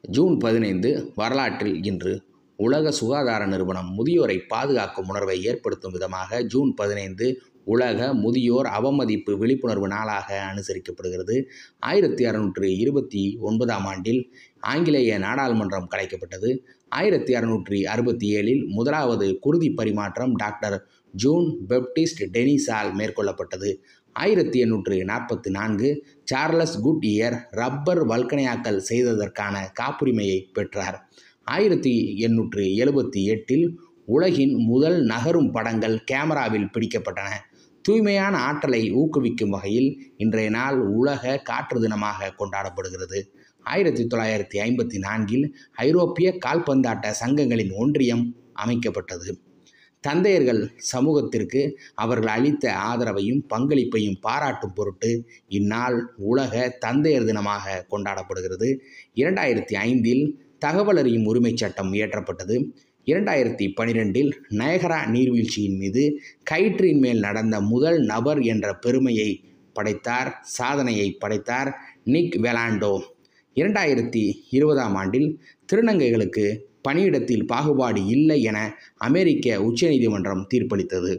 June 15 வரலாற்றில் இன்று. உலக சுகாதார நிறுவனம் முதியோரை பாதுகாக்கும் உணர்வை ஏற்படுத்தும் விதமாக ஜூன் 15 உலக முதியோர் அவமதிப்பு விழிப்புணர்வு நாளாக அனுசரிக்கப்படுகிறது. 1629ஆம் ஆண்டில் ஆங்கிலேய நாடாளுமன்றம் கலைக்கப்பட்டது. 1667இல் முதலாவது குருதி பரிமாற்றம் டாக்டர் ஜூன் பெப்டிஸ்ட் டெனிஸால் மேற்கொள்ளப்பட்டது. 1844 சார்லஸ் குட்இயர் ரப்பர் வல்கனையாக்கல் செய்ததற்கான காப்புரிமையை பெற்றார். 1878இல் உலகின் முதல் நகரும் படங்கள் கேமராவில் பிடிக்கப்பட்டன. தூய்மையான ஆற்றலை ஊக்குவிக்கும் வகையில் இன்றைய நாள் உலக காற்று தினமாக கொண்டாடப்படுகிறது. 1954இல் ஐரோப்பிய கால்பந்தாட்ட சங்கங்களின் ஒன்றியம் அமைக்கப்பட்டது. தந்தையர்கள் சமூகத்திற்கு அவர்கள் அளித்த ஆதரவையும் பங்களிப்பையும் பாராட்டும் பொருட்டு இந்நாள் உலக தந்தையர் தினமாக கொண்டாடப்படுகிறது. 2005இல் தகவல் அறியும் உரிமை சட்டம் இயற்றப்பட்டது. 2012இல் நயகரா நீர்வீழ்ச்சியின் மீது கயிற்றின் மேல் நடந்த முதல் நபர் என்ற சாதனையை படைத்தார் நிக் வெலாண்டோ. 2020ஆம் ஆண்டில் திருநங்கைகளுக்கு பணியிடத்தில் பாகுபாடு இல்லை என அமெரிக்க உச்சநீதிமன்றம் தீர்ப்பளித்தது.